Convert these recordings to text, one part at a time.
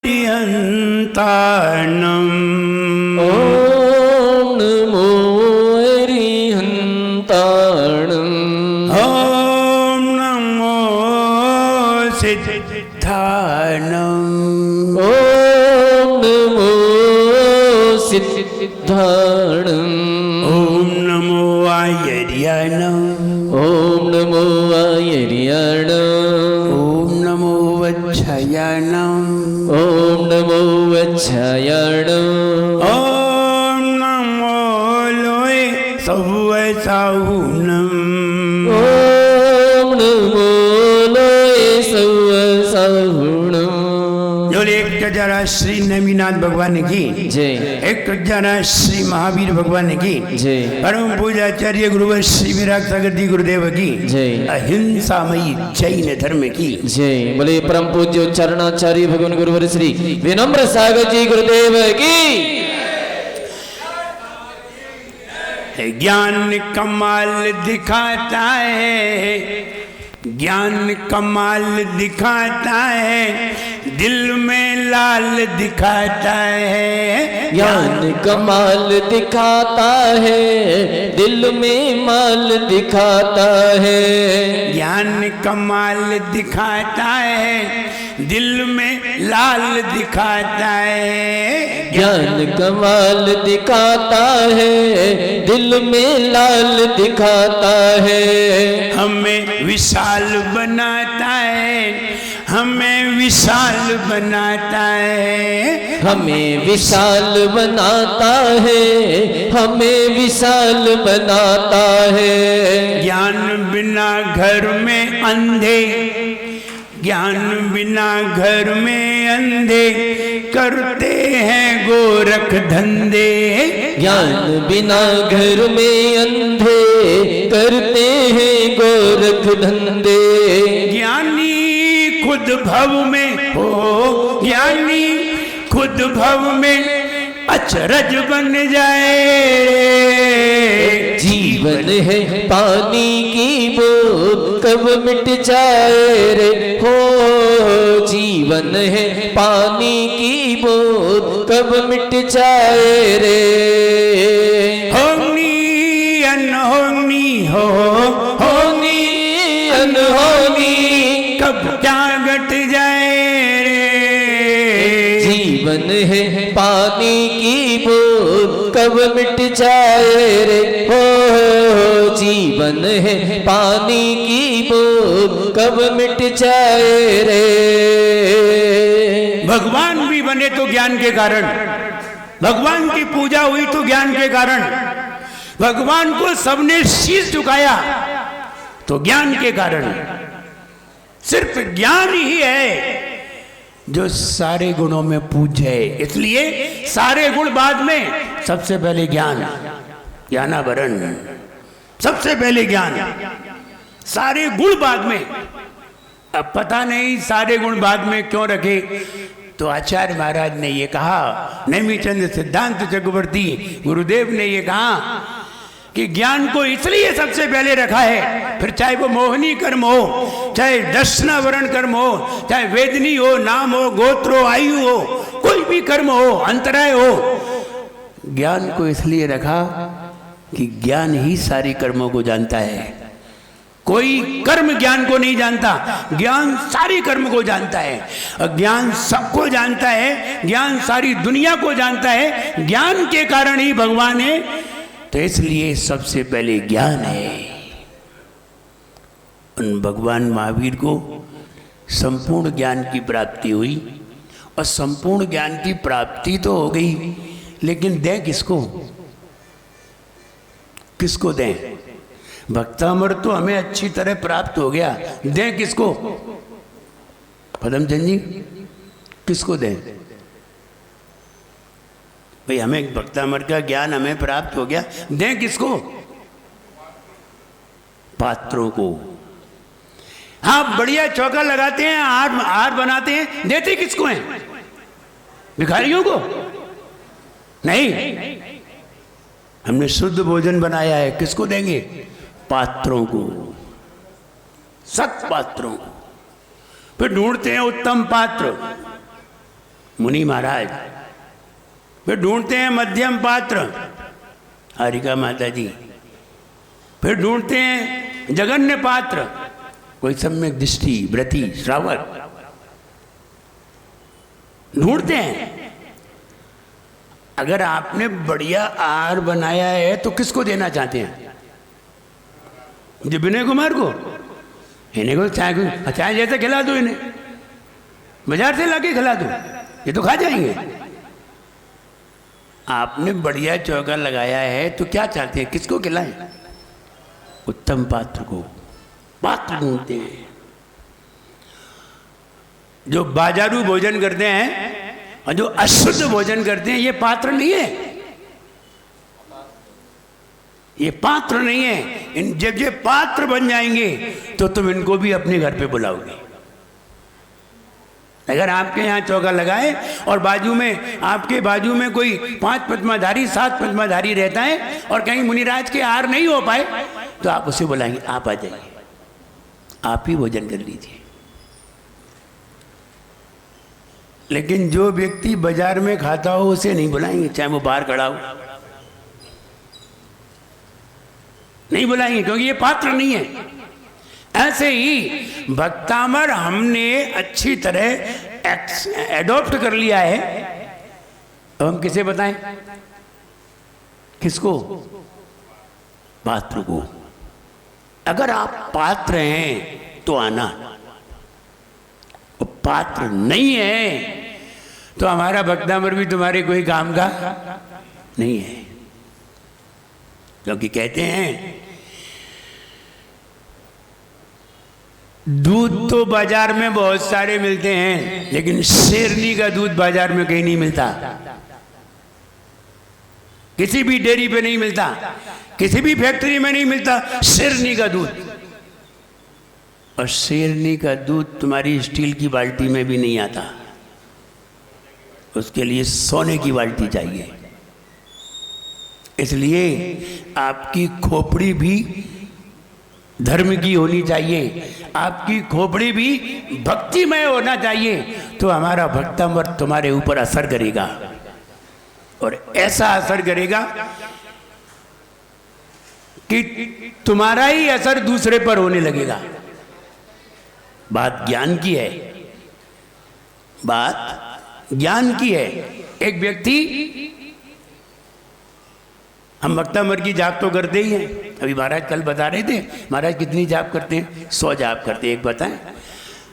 अरिहंताणम् ओम नमो अरिहंताणम् ओम नमो सिद्धाणम् ओम नमो सिद्धाणम् ओम नमो आयर्याणम् ओम नमो आयर्याणम् ओम नमो वच्छयाणम् ओम नमो वच्छयाणम् ओम नमो लोय सव्वसाहुनम् ओम नमो लोय सव्वसाहुनम्। बोले एक जरा श्री नेमिनाथ भगवान की जय। एक जरा श्री महावीर भगवान की जय। परम पूजाचार्य गुरुवर श्री विराट सागर जी गुरुदेव की जय। अहिंसामयी जैन धर्म की जय। बोले परम पूज्य चरणाचार्य भगवान गुरुवर श्री विनम्र सागर जी गुरुदेव की। ज्ञान कमाल दिखाता है, ज्ञान कमाल दिखाता है, दिल में लाल दिखाता है। ज्ञान कमाल दिखाता है, दिल में माल दिखाता है। ज्ञान कमाल दिखाता है, दिल में लाल दिखाता है। ज्ञान कमाल दिखाता है, दिल में लाल दिखाता है। हमें विशाल बनाता है, हमें विशाल बनाता है। हमें विशाल बनाता है, हमें विशाल बनाता है। ज्ञान बिना घर में अंधे, ज्ञान बिना घर में अंधे करते हैं गोरख धंधे। ज्ञान बिना घर में अंधे करते हैं गोरख धंधे। ज्ञानी खुद भव में हो, ज्ञानी खुद भव में अचरज बन जाए। जीवन है पानी की बूंद कब मिट जाए रे हो। जीवन है पानी की बूंद कब मिट जाए रे। होनी अनहोनी हो, होनी अनहोनी कब क्या घट जाए रे। जीवन है पानी की बूंद कब मिट जाए रे हो। जीवन है पानी की बूंद कब मिट जाए रे। भगवान भी बने तो ज्ञान के कारण, भगवान की पूजा हुई तो ज्ञान के कारण, भगवान को सबने शीश झुकाया तो ज्ञान के कारण। सिर्फ ज्ञान ही है जो सारे गुणों में पूज्य है, इसलिए सारे गुण बाद में, सबसे पहले ज्ञान, ज्ञानावरण, सबसे पहले ज्ञान, सारे गुण बाद में। अब पता नहीं सारे गुण बाद में क्यों रखे, तो आचार्य महाराज ने ये कहा, नेमिचंद सिद्धांत चक्रवर्ती गुरुदेव ने ये कहा कि ज्ञान को इसलिए सबसे पहले रखा है, फिर चाहे वो मोहनी कर्म हो, चाहे दर्शनावरण कर्म हो, चाहे वेदनी हो, नाम हो, गोत्र हो, आयु हो, कोई भी कर्म हो, अंतराय हो, ज्ञान को इसलिए रखा कि ज्ञान ही सारी कर्मों को जानता है। कोई कर्म ज्ञान को नहीं जानता, ज्ञान सारी कर्म को जानता है। और ज्ञान सबको जानता है, ज्ञान सारी दुनिया को जानता है, ज्ञान के कारण ही भगवान है। तो इसलिए सबसे पहले ज्ञान है। उन भगवान महावीर को संपूर्ण ज्ञान की प्राप्ति हुई, और संपूर्ण ज्ञान की प्राप्ति तो हो गई, लेकिन दें किसको, किसको दें? भक्तामृत तो हमें अच्छी तरह प्राप्त हो गया, दें किसको? पदमचंद जी किसको दें भाई? हमें भक्तामृत का ज्ञान हमें प्राप्त हो गया, दें किसको? पात्रों को। हाँ, बढ़िया चौका लगाते हैं, हार बनाते हैं, देते किसको हैं? भिखारियों को नहीं। हमने शुद्ध भोजन बनाया है, किसको देंगे? पात्रों को, सत पात्रों को। फिर ढूंढते हैं उत्तम पात्र, मुनि महाराज। फिर ढूंढते हैं मध्यम पात्र, हारिका माता जी। फिर ढूंढते हैं जघन्य पात्र, कोई सम्यक दृष्टि, व्रती, श्रावक ढूंढते हैं। अगर आपने बढ़िया आहार बनाया है तो किसको देना चाहते हैं? जो विनय कुमार को, इन्हें को चाय जैसे खिला दो, इन्हें बाजार से लाके खिला दो, ये तो खा जाएंगे। आपने बढ़िया चौका लगाया है तो क्या चाहते हैं, किसको खिलाएं? उत्तम पात्र को। पात्र ढूंढते हैं। जो बाजारू भोजन करते हैं और जो अशुद्ध भोजन करते हैं, ये पात्र नहीं है, ये पात्र नहीं है। जब ये पात्र बन जाएंगे तो तुम इनको भी अपने घर पे बुलाओगे। अगर आपके यहाँ चौका लगाए और बाजू में, आपके बाजू में कोई 5 पद्माधारी 7 पद्माधारी रहता है और कहीं मुनिराज के आहार नहीं हो पाए, तो आप उसे बुलाएंगे, आप आ जाइए, आप ही भोजन कर लीजिए। लेकिन जो व्यक्ति बाजार में खाता हो उसे नहीं बुलाएंगे, चाहे वो बाहर खड़ा हो, नहीं बुलाएंगे, क्योंकि ये पात्र नहीं है। ऐसे ही भक्तामर हमने अच्छी तरह एडॉप्ट कर लिया है। अब हम किसे बताएं? किसको? पात्र को। अगर आप पात्र हैं तो आना, पात्र नहीं है तो हमारा भक्तामर भी तुम्हारे कोई काम का नहीं है। क्योंकि कहते हैं दूध तो बाजार में बहुत सारे मिलते हैं, लेकिन शेरनी का दूध बाजार में कहीं नहीं मिलता, किसी भी डेयरी पे नहीं मिलता, किसी भी फैक्ट्री में नहीं मिलता शेरनी का दूध। और शेरनी का दूध तुम्हारी स्टील की बाल्टी में भी नहीं आता, उसके लिए सोने की बाल्टी चाहिए। इसलिए आपकी खोपड़ी भी धर्म की होनी चाहिए, आपकी खोपड़ी भी भक्तिमय होना चाहिए, तो हमारा भक्तामर तुम्हारे ऊपर असर करेगा। और ऐसा असर करेगा कि तुम्हारा ही असर दूसरे पर होने लगेगा। बात ज्ञान की है, बात ज्ञान की है। एक व्यक्ति, हम भक्तामर की जाप तो करते ही हैं। अभी महाराज कल बता रहे थे, महाराज कितनी जाप करते हैं? 100 जाप करते हैं। एक बताएं,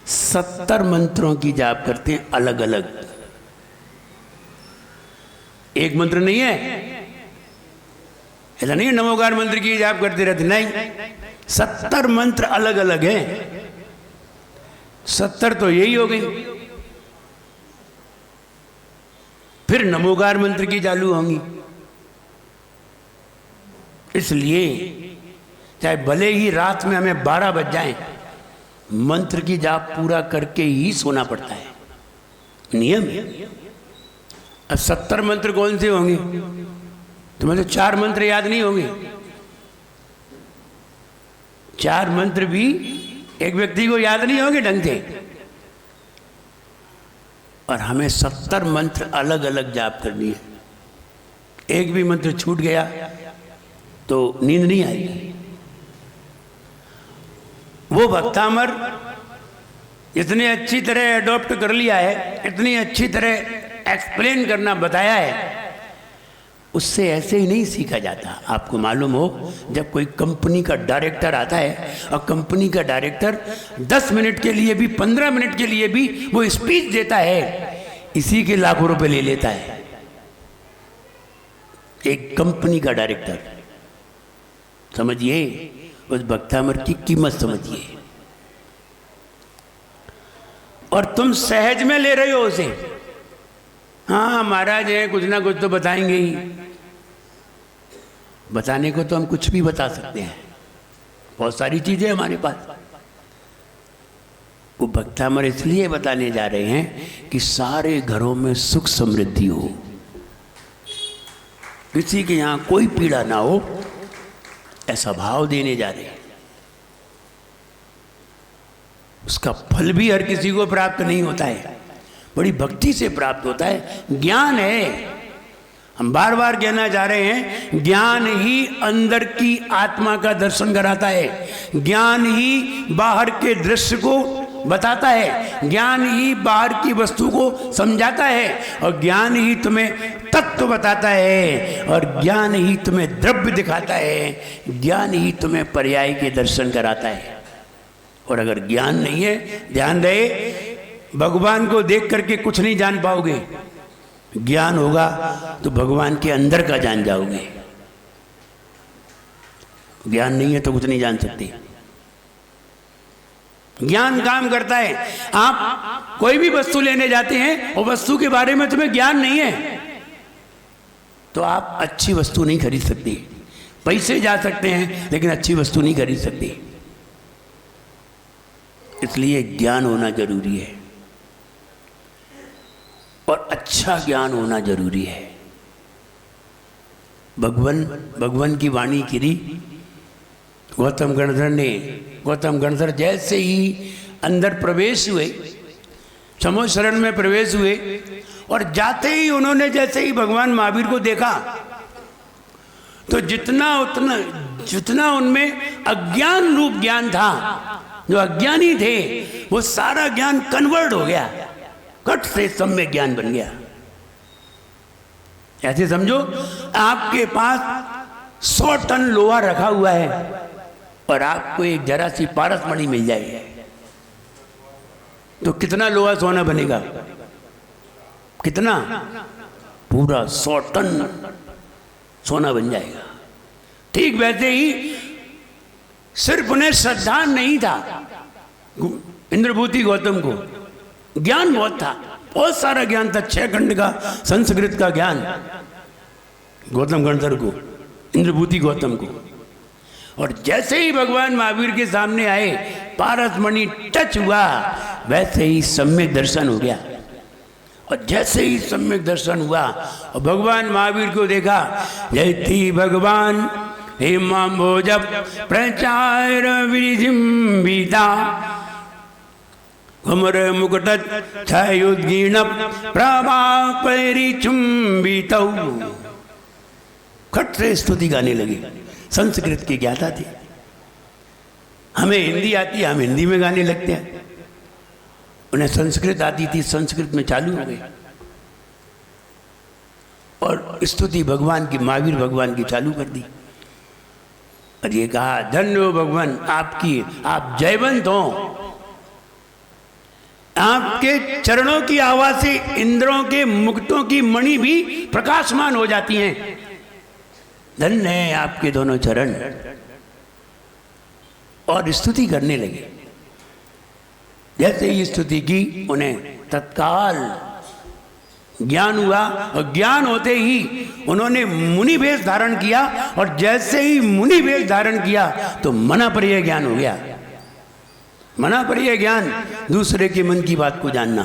70 मंत्रों की जाप करते हैं, अलग अलग। एक मंत्र नहीं है, ऐसा नहीं है नमोकार मंत्र की जाप करते रहते, नहीं, 70 मंत्र अलग अलग हैं। 70 तो यही हो गई, फिर नमोकार मंत्र की चालू होंगी। इसलिए चाहे भले ही रात में हमें 12 बज जाए, मंत्र की जाप पूरा करके ही सोना पड़ता है, नियम है। अब 70 मंत्र कौन से होंगे? तुम्हें तो 4 मंत्र याद नहीं होंगे। 4 मंत्र भी एक व्यक्ति को याद नहीं होंगे ढंग से, और हमें 70 मंत्र अलग अलग जाप करनी है। एक भी मंत्र छूट गया तो नींद नहीं आएगी। वो भक्तामर इतनी अच्छी तरह अडॉप्ट कर लिया है, इतनी अच्छी तरह एक्सप्लेन करना बताया है, उससे ऐसे ही नहीं सीखा जाता। आपको मालूम हो, जब कोई कंपनी का डायरेक्टर आता है और कंपनी का डायरेक्टर 10 मिनट के लिए भी, 15 मिनट के लिए भी वो स्पीच देता है, इसी के लाखों रुपए ले लेता है एक कंपनी का डायरेक्टर। समझिए, उस भक्तामर की कीमत समझिए। और तुम सहज में ले रहे हो उसे। हाँ महाराज है, कुछ ना कुछ तो बताएंगे ही। बताने को तो हम कुछ भी बता सकते हैं, बहुत सारी चीजें हमारे पास। वो भक्तामर इसलिए बताने जा रहे हैं कि सारे घरों में सुख समृद्धि हो, किसी के यहाँ कोई पीड़ा ना हो, ऐसा भाव देने जा रहे हैं। उसका फल भी हर किसी को प्राप्त नहीं होता है। बड़ी भक्ति से प्राप्त होता है। ज्ञान है, हम बार बार कहना चाह रहे हैं, ज्ञान ही अंदर की आत्मा का दर्शन कराता है, ज्ञान ही बाहर के दृश्य को बताता है, ज्ञान ही बाहर की वस्तु को समझाता है, और ज्ञान ही तुम्हें तत्व बताता है, और ज्ञान ही तुम्हें द्रव्य दिखाता है, ज्ञान ही तुम्हें पर्याय के दर्शन कराता है। और अगर ज्ञान नहीं है, ध्यान रहे, भगवान को देख करके कुछ नहीं जान पाओगे। ज्ञान होगा तो भगवान के अंदर का जान जाओगे। ज्ञान नहीं है तो कुछ नहीं जान सकते। ज्ञान काम करता है। आप कोई भी वस्तु लेने जाते हैं और वस्तु के बारे में तुम्हें ज्ञान नहीं है तो आप अच्छी वस्तु नहीं खरीद सकते। पैसे जा सकते हैं लेकिन अच्छी वस्तु नहीं खरीद सकते। इसलिए ज्ञान होना जरूरी है और अच्छा ज्ञान होना जरूरी है। भगवान की वाणी गिरी गौतम गणधर जैसे ही अंदर प्रवेश हुए, समो शरण में प्रवेश हुए, और जाते ही उन्होंने जैसे ही भगवान महावीर को देखा तो जितना उनमें अज्ञान रूप ज्ञान था, जो अज्ञानी थे, वो सारा ज्ञान कन्वर्ट हो गया, कट से सम्यक ज्ञान बन गया। ऐसे समझो आपके पास 100 टन लोहा रखा हुआ है और आपको एक जरा सी पारसमणि मिल जाए तो कितना लोहा सोना बनेगा? कितना? पूरा 100 टन सोना बन जाएगा। ठीक वैसे ही सिर्फ उन्हें श्रद्धा नहीं था, इंद्रभूति गौतम को ज्ञान बहुत था, बहुत सारा ज्ञान था, 6 खंड का संस्कृत का ज्ञान गौतम गणधर को, इंद्रभूति गौतम को। और जैसे ही भगवान महावीर के सामने आए, पारसमणि टच हुआ, वैसे ही सम्यक दर्शन हो गया। और जैसे ही सम्यक दर्शन हुआ और भगवान महावीर को देखा, जयति भगवान हेमाम्भोज प्रचार विजिम्बिता घुमर मुकुट छायोद्गीर्ण प्रभा परिचुंबितौ। खट से स्तुति गाने लगे। संस्कृत के ज्ञाता थे, हमें हिंदी आती है, हम हिंदी में गाने लगते हैं। उन्हें संस्कृत आती थी, संस्कृत में चालू हो गई और स्तुति भगवान की, महावीर भगवान की चालू कर दी। और ये कहा, धन्य हो भगवान आपकी, आप जयवंत हो, आपके चरणों की आवाज से इंद्रों के मुकुटों की मणि भी प्रकाशमान हो जाती हैं। धन्य है आपके दोनों चरण। और स्तुति करने लगे। जैसे ही स्तुति की, उन्हें तत्काल ज्ञान हुआ और ज्ञान होते ही उन्होंने मुनि वेश धारण किया। और जैसे ही मुनि वेश धारण किया तो मना पर्याय ज्ञान हो गया। मना पर्याय ज्ञान, दूसरे के मन की बात को जानना,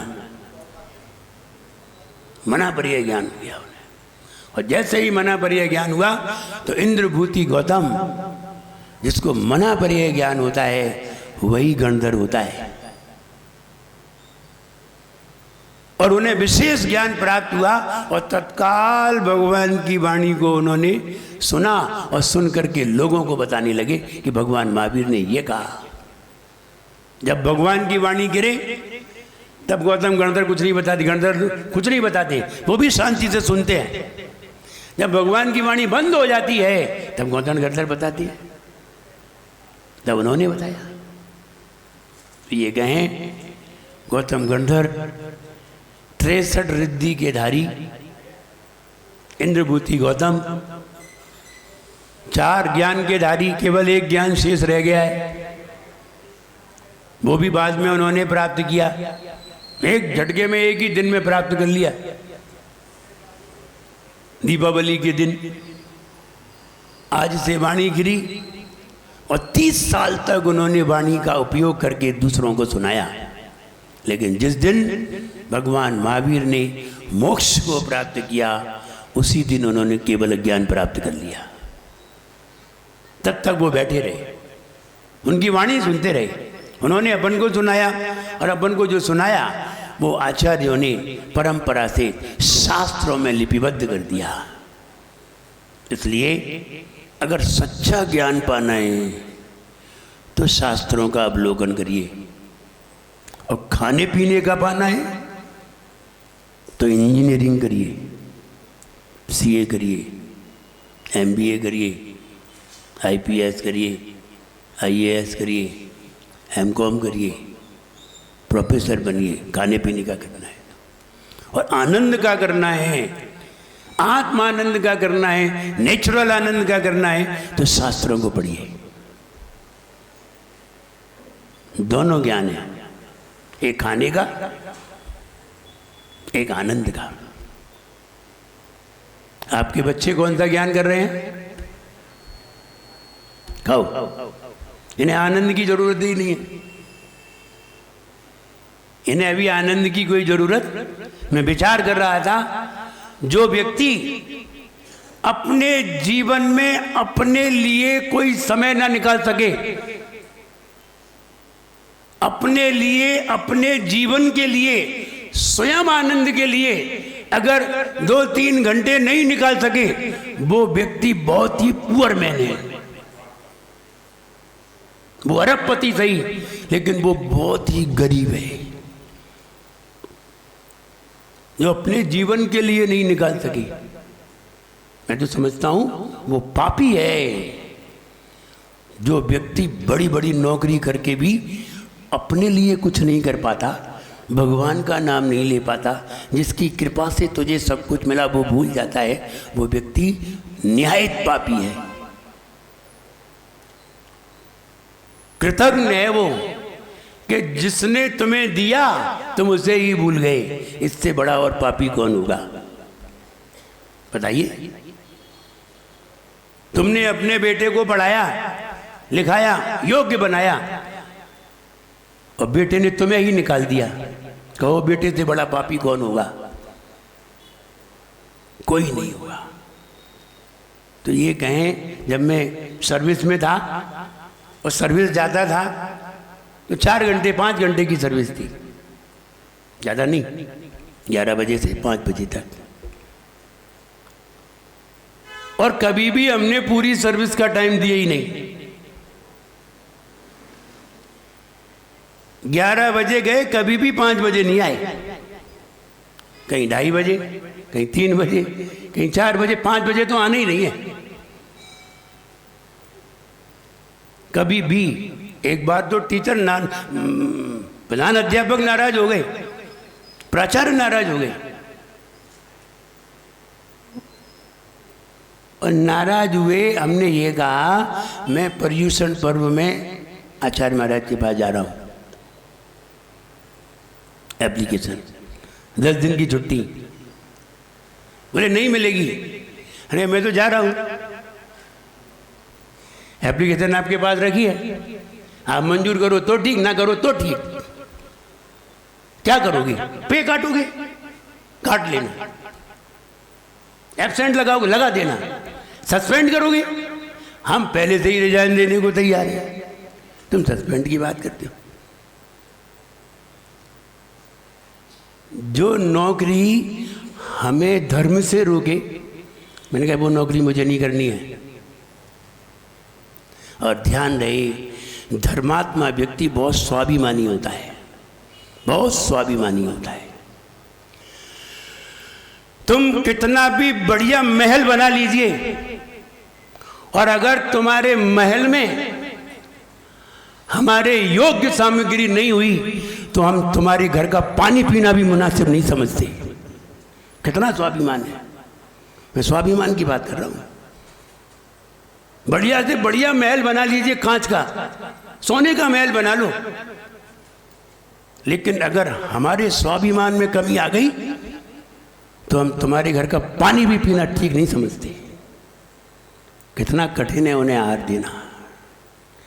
मना पर्याय ज्ञान हो गया उन्हें। और जैसे ही मना पर्याय ज्ञान हुआ तो इंद्रभूति गौतम, जिसको मना पर्याय ज्ञान होता है, वही गणधर होता है। और उन्हें विशेष ज्ञान प्राप्त हुआ और तत्काल भगवान की वाणी को उन्होंने सुना और सुन करके लोगों को बताने लगे कि भगवान महावीर ने ये कहा। जब भगवान की वाणी गिरे तब गौतम गणधर कुछ नहीं बताते, गणधर कुछ नहीं बताते, वो भी शांति से सुनते हैं। जब भगवान की वाणी बंद हो जाती है तब गौतम गणधर बताती है। तब उन्होंने बताया। ये कहें गौतम गणधर 63 रिद्धि के धारी, इंद्रभूति गौतम 4 ज्ञान के धारी, केवल एक ज्ञान शेष रह गया है, वो भी बाद में उन्होंने प्राप्त किया। एक झटके में, एक ही दिन में प्राप्त कर लिया। दीपावली के दिन आज से वाणी गिरी और 30 साल तक उन्होंने वाणी का उपयोग करके दूसरों को सुनाया। लेकिन जिस दिन भगवान महावीर ने मोक्ष को प्राप्त किया, उसी दिन उन्होंने केवल ज्ञान प्राप्त कर लिया। तब तक वो बैठे रहे, उनकी वाणी सुनते रहे। उन्होंने अपन को सुनाया और अपन को जो सुनाया वो आचार्यों ने परंपरा से शास्त्रों में लिपिबद्ध कर दिया। इसलिए अगर सच्चा ज्ञान पाना है तो शास्त्रों का अवलोकन करिए, और खाने पीने का पाना है तो इंजीनियरिंग करिए, सीए करिए, एमबीए करिए, आईपीएस करिए, आईएएस करिए, एमकॉम करिए, प्रोफेसर बनिए। खाने पीने का करना है, और आनंद का करना है, आत्मानंद का करना है, नेचुरल आनंद का करना है तो शास्त्रों को पढ़िए। दोनों ज्ञान है, एक खाने का, एक आनंद का। आपके बच्चे कौन सा ज्ञान कर रहे हैं? खाओ, इन्हें आनंद की जरूरत ही नहीं है। इन्हें अभी आनंद की कोई जरूरत। मैं विचार कर रहा था, जो व्यक्ति अपने जीवन में अपने लिए कोई समय ना निकाल सके, अपने लिए, अपने जीवन के लिए, स्वयं आनंद के लिए अगर 2-3 घंटे नहीं निकाल सके, वो व्यक्ति बहुत ही पुअर मैन है। वो अरबपति सही, लेकिन वो बहुत ही गरीब है, जो अपने जीवन के लिए नहीं निकाल सकी। मैं तो समझता हूं वो पापी है। जो व्यक्ति बड़ी बड़ी नौकरी करके भी अपने लिए कुछ नहीं कर पाता, भगवान का नाम नहीं ले पाता, जिसकी कृपा से तुझे सब कुछ मिला वो भूल जाता है, वो व्यक्ति निहायत पापी है। कृतज्ञ है वो कि जिसने तुम्हें दिया तुम उसे ही भूल गए। इससे बड़ा और पापी कौन होगा बताइए? तुमने अपने बेटे को पढ़ाया, लिखाया, योग्य बनाया, और बेटे ने तुम्हें ही निकाल दिया। कहो बेटे से बड़ा पापी कौन होगा? कोई नहीं होगा। तो ये कहें, जब मैं सर्विस में था और सर्विस जाता था तो 4 घंटे 5 घंटे की सर्विस थी, ज़्यादा नहीं, 11 बजे से 5 बजे तक। और कभी भी हमने पूरी सर्विस का टाइम दिया ही नहीं। 11 बजे गए, कभी भी 5 बजे नहीं आए। कहीं 2:30 बजे, कहीं 3 बजे, कहीं 4 बजे, 5 बजे तो आना ही नहीं है कभी भी। एक बार तो टीचर प्रधान अध्यापक नाराज हो गए, प्राचार्य नाराज हो गए, और नाराज हुए। हमने ये कहा मैं पर्यूषण पर्व में आचार्य महाराज के पास जा रहा हूं, एप्लीकेशन 10 दिन की छुट्टी। बोले नहीं मिलेगी। अरे मैं तो जा रहा हूं, एप्लीकेशन आपके पास रखी है, आप मंजूर करो तो ठीक, ना करो तो ठीक। क्या करोगे? पे काटोगे? काट लेना। एब्सेंट लगाओगे? लगा देना। सस्पेंड करोगे? हम पहले से ही रिजाइन देने को तैयार हैं, तुम सस्पेंड की बात करते हो। जो नौकरी हमें धर्म से रोके, मैंने कहा वो नौकरी मुझे नहीं करनी है। और ध्यान रहे, धर्मात्मा व्यक्ति बहुत स्वाभिमानी होता है, बहुत स्वाभिमानी होता है। तुम कितना भी बढ़िया महल बना लीजिए, और अगर तुम्हारे महल में हमारे योग्य सामग्री नहीं हुई तो हम तुम्हारे घर का पानी पीना भी मुनासिब नहीं समझते। कितना स्वाभिमान है। मैं स्वाभिमान की बात कर रहा हूं। बढ़िया से बढ़िया महल बना लीजिए, कांच का, सोने का महल बना लो, लेकिन अगर हमारे स्वाभिमान में कमी आ गई तो हम तुम्हारे घर का पानी भी पीना ठीक नहीं समझते। कितना कठिन है उन्हें आहार देना,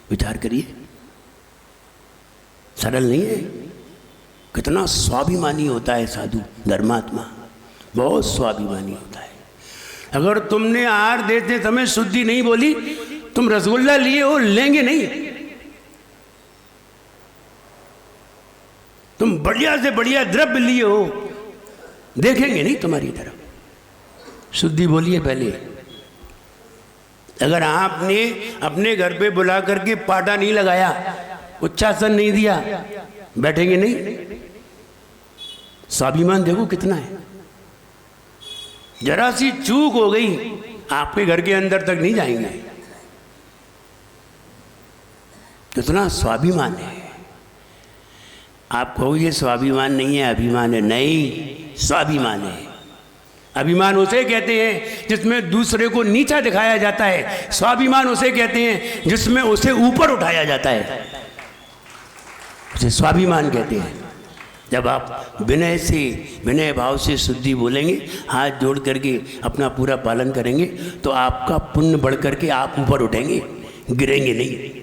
विचार करिए। सरल नहीं है। कितना स्वाभिमानी होता है साधु, धर्मात्मा बहुत स्वाभिमानी होता है। अगर तुमने आहार देते समय शुद्धि नहीं बोली, तुम रसगुल्ला लिए हो, लेंगे नहीं। तुम बढ़िया से बढ़िया द्रव्य लिए हो, देखेंगे नहीं तुम्हारी तरफ। शुद्धि बोलिए पहले। अगर आपने अपने घर पे बुला करके पाटा नहीं लगाया, उच्चासन नहीं दिया, बैठेंगे नहीं। स्वाभिमान देखो कितना है। जरा सी चूक हो गई, आपके घर के अंदर तक नहीं जाएंगे। कितना स्वाभिमान है। आप कहो ये स्वाभिमान नहीं है, अभिमान है। नहीं, स्वाभिमान है। अभिमान उसे कहते हैं जिसमें दूसरे को नीचा दिखाया जाता है। स्वाभिमान उसे कहते हैं जिसमें उसे ऊपर उठाया जाता है, उसे स्वाभिमान कहते हैं। जब आप विनय से, विनय भाव से शुद्धि बोलेंगे, हाथ जोड़ करके अपना पूरा पालन करेंगे, तो आपका पुण्य बढ़ करके आप ऊपर उठेंगे, गिरेंगे नहीं।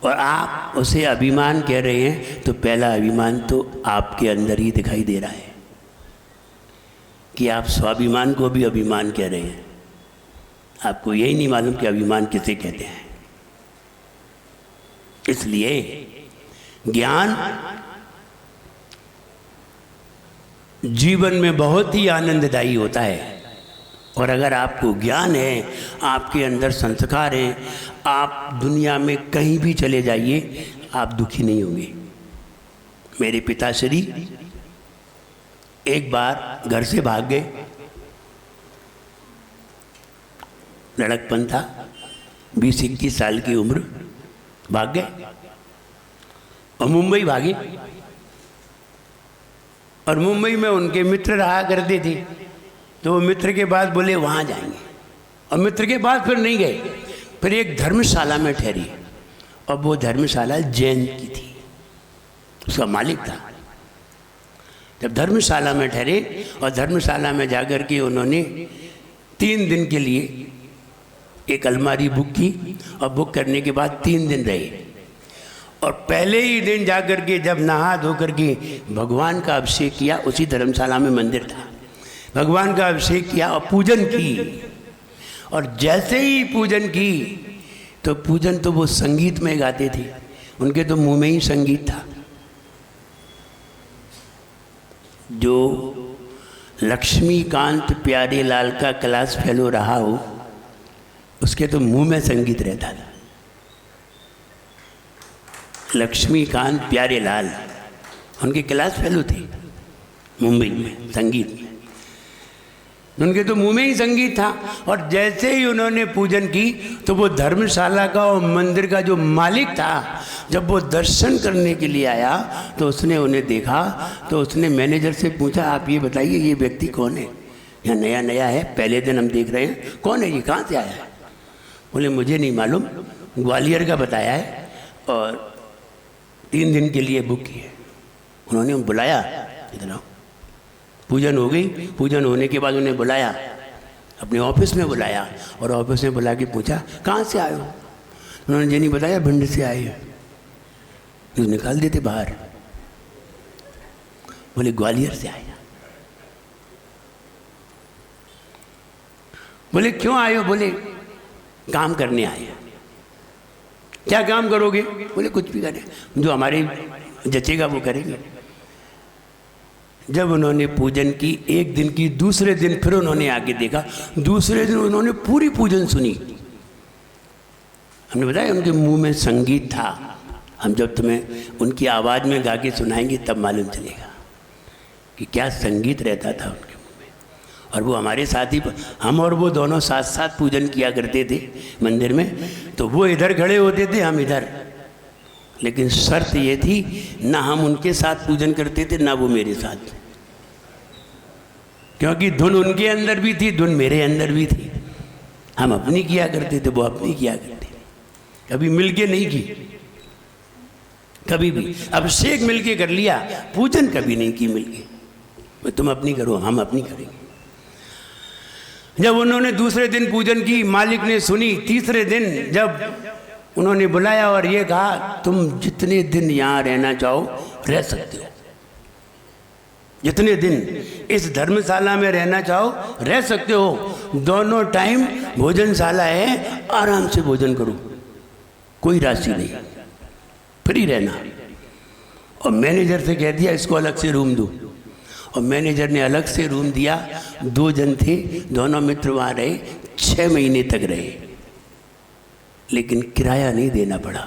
और आप उसे अभिमान कह रहे हैं, तो पहला अभिमान तो आपके अंदर ही दिखाई दे रहा है कि आप स्वाभिमान को भी अभिमान कह रहे हैं। आपको यही नहीं मालूम कि अभिमान किसे कहते हैं। इसलिए ज्ञान जीवन में बहुत ही आनंददायी होता है। और अगर आपको ज्ञान है, आपके अंदर संस्कार हैं, आप दुनिया में कहीं भी चले जाइए, आप दुखी नहीं होंगे। मेरे पिताश्री एक बार घर से भाग गए, लड़कपन था, 20-21 साल की उम्र, भाग गए और मुंबई भागे। और मुंबई में उनके मित्र रहा करते थे, तो वो मित्र के पास बोले वहाँ जाएंगे, और मित्र के पास फिर नहीं गए। फिर एक धर्मशाला में ठहरी, और वो धर्मशाला जैन की थी, उसका मालिक था। जब धर्मशाला में ठहरे और धर्मशाला में जाकर के उन्होंने 3 दिन के लिए एक अलमारी बुक की, और बुक करने के बाद 3 दिन रहे। और पहले ही दिन जाकर के जब नहा धो करके भगवान का अभिषेक किया, उसी धर्मशाला में मंदिर था, भगवान का अभिषेक किया और पूजन की। और जैसे ही पूजन की, तो पूजन तो वो संगीत में गाते थे, उनके तो मुंह में ही संगीत था। जो लक्ष्मीकांत प्यारे लाल का क्लास फेलो रहा हो, उसके तो मुंह में संगीत रहता था। लक्ष्मीकांत प्यारे लाल उनके क्लास फेलो थे मुंबई में संगीत में, उनके तो मुंह में ही संगीत था। और जैसे ही उन्होंने पूजन की, तो वो धर्मशाला का और मंदिर का जो मालिक था, जब वो दर्शन करने के लिए आया, तो उसने उन्हें देखा, तो उसने मैनेजर से पूछा, आप ये बताइए ये व्यक्ति कौन है? यहाँ नया नया है, पहले दिन हम देख रहे हैं, कौन है ये, कहाँ से आया है? बोले मुझे नहीं मालूम, ग्वालियर का बताया है और 3 दिन के लिए बुक की है। उन्होंने बुलाया, इतना पूजन हो गई। पूजन होने के बाद उन्हें बुलाया, अपने ऑफिस में बुलाया, और ऑफिस में बुला के पूछा कहाँ से आए हो? उन्होंने जी नहीं बताया, भिंड से आए हैं। तो निकाल देते बाहर। बोले ग्वालियर से आए। बोले क्यों आए हो? बोले काम करने आए हैं। क्या काम करोगे? बोले कुछ भी करें, जो हमारे जचेगा वो करेंगे। जब उन्होंने पूजन की 1 दिन की, दूसरे दिन फिर उन्होंने आके देखा, दूसरे दिन उन्होंने पूरी पूजन सुनी। हमने बताया उनके मुंह में संगीत था। हम जब तुम्हें उनकी आवाज़ में गा के सुनाएंगे तब मालूम चलेगा कि क्या संगीत रहता था उनके मुंह में। और वो हमारे साथ ही, हम और वो दोनों साथ साथ पूजन किया करते थे मंदिर में। तो वो इधर खड़े होते थे, हम इधर, लेकिन शर्त ये थी, ना हम उनके साथ पूजन करते थे, ना वो मेरे साथ, क्योंकि धुन उनके अंदर भी थी, धुन मेरे अंदर भी थी। हम अपनी किया करते थे, वो अपनी किया करते थे। कभी मिलके नहीं की, कभी भी। अभिषेक मिलके कर लिया, पूजन कभी नहीं की मिलके। तुम अपनी करो, हम अपनी करेंगे। जब उन्होंने दूसरे दिन पूजन की, मालिक ने सुनी। तीसरे दिन जब उन्होंने बुलाया और ये कहा, तुम जितने दिन यहाँ रहना चाहो रह सकते हो, जितने दिन इस धर्मशाला में रहना चाहो रह सकते हो। दोनों टाइम भोजनशाला है, आराम से भोजन करो, कोई राशि नहीं, फ्री रहना। और मैनेजर से कह दिया इसको अलग से रूम दो, और मैनेजर ने अलग से रूम दिया। 2 जन थे, दोनों मित्र वहाँ रहे, 6 महीने तक रहे, लेकिन किराया नहीं देना पड़ा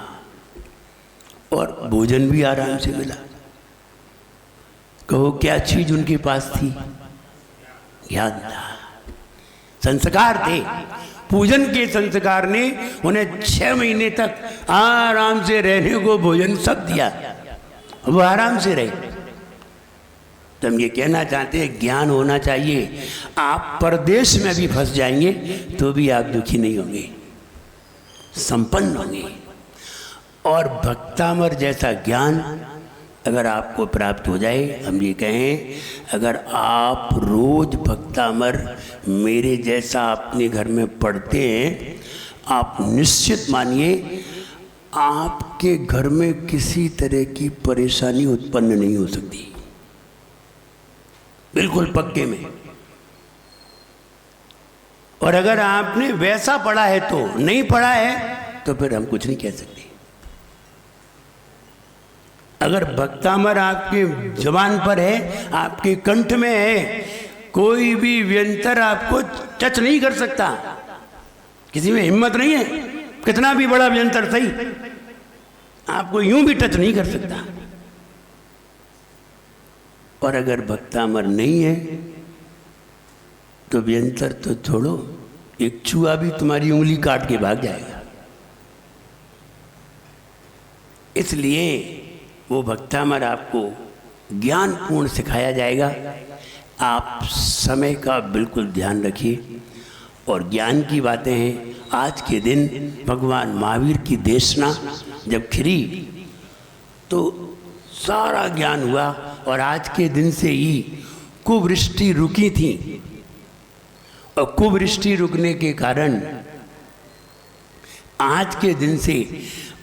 और भोजन भी आराम से मिला। कहो क्या चीज उनके पास थी? ज्ञान था, संस्कार थे। पूजन के संस्कार ने उन्हें 6 महीने तक आराम से रहने को भोजन सब दिया, वो आराम से रहे। तो हम ये कहना चाहते हैं ज्ञान होना चाहिए। आप परदेश में भी फंस जाएंगे तो भी आप दुखी नहीं होंगे, संपन्न होंगे। और भक्तामर जैसा ज्ञान अगर आपको प्राप्त हो जाए, हम ये कहें अगर आप रोज भक्तामर मेरे जैसा अपने घर में पढ़ते हैं, आप निश्चित मानिए आपके घर में किसी तरह की परेशानी उत्पन्न नहीं हो सकती, बिल्कुल पक्के में। और अगर आपने वैसा पढ़ा है तो, नहीं पढ़ा है तो फिर हम कुछ नहीं कह सकते। अगर भक्तामर आपके जबान पर है, आपके कंठ में है, कोई भी व्यंतर आपको टच नहीं कर सकता, किसी में हिम्मत नहीं है, कितना भी बड़ा व्यंतर सही आपको यूं भी टच नहीं कर सकता। और अगर भक्तामर नहीं है तो व्यंतर तो छोड़ो, एक चूहा भी तुम्हारी उंगली काट के भाग जाएगा। इसलिए वो भक्तामर आपको ज्ञानपूर्ण सिखाया जाएगा। आप समय का बिल्कुल ध्यान रखिए। और ज्ञान की बातें हैं, आज के दिन भगवान महावीर की देशना जब खिरी तो सारा ज्ञान हुआ, और आज के दिन से ही कुवृष्टि रुकी थी, और कुवृष्टि रुकने के कारण आज के दिन से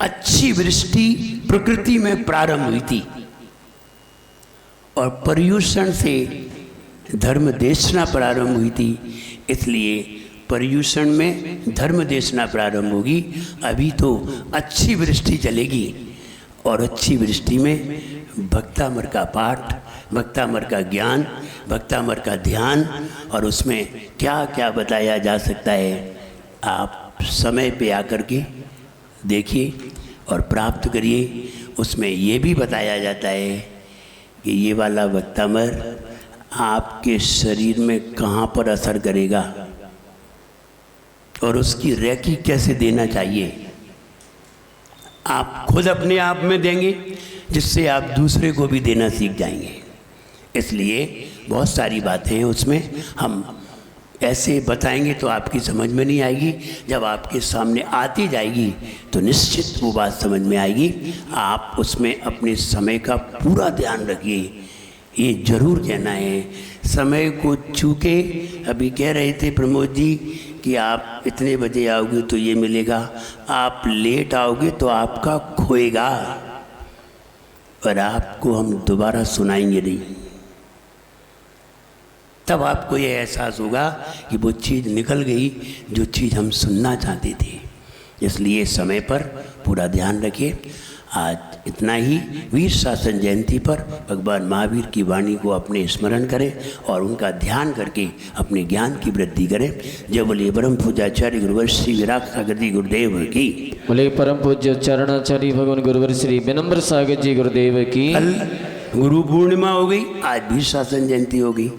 अच्छी वृष्टि प्रकृति में प्रारंभ हुई थी। और पर्यूषण से धर्म देशना प्रारंभ हुई थी, इसलिए पर्यूषण में धर्म देशना प्रारंभ होगी। अभी तो अच्छी वृष्टि चलेगी, और अच्छी वृष्टि में भक्तामर का पाठ, भक्तामर का ज्ञान, भक्तामर का ध्यान, और उसमें क्या क्या बताया जा सकता है, आप समय पे आकर के देखिए और प्राप्त करिए। उसमें ये भी बताया जाता है कि ये वाला भक्तामर आपके शरीर में कहाँ पर असर करेगा और उसकी रैकी कैसे देना चाहिए। आप खुद अपने आप में देंगे, जिससे आप दूसरे को भी देना सीख जाएंगे। इसलिए बहुत सारी बातें हैं उसमें, हम ऐसे बताएंगे तो आपकी समझ में नहीं आएगी, जब आपके सामने आती जाएगी तो निश्चित वो बात समझ में आएगी। आप उसमें अपने समय का पूरा ध्यान रखिए। ये जरूर कहना है, समय को चूके। अभी कह रहे थे प्रमोद जी कि आप इतने बजे आओगे तो ये मिलेगा, आप लेट आओगे तो आपका खोएगा, और आपको हम दोबारा सुनाएंगे नहीं। तब आपको ये एहसास होगा कि वो चीज़ निकल गई जो चीज़ हम सुनना चाहते थे। इसलिए समय पर पूरा ध्यान रखिए। आज इतना ही। वीर शासन जयंती पर भगवान महावीर की वाणी को अपने स्मरण करें और उनका ध्यान करके अपने ज्ञान की वृद्धि करें। जय बोलिए परम पूज्याचार्य गुरुवर श्री विराट सागर जी गुरुदेव की। बोले परम पूज्य चरणाचार्य भगवान गुरुवर श्री विनम्र सागर जी गुरुदेव की। कल गुरु पूर्णिमा हो गई, आज वीर शासन जयंती हो गई।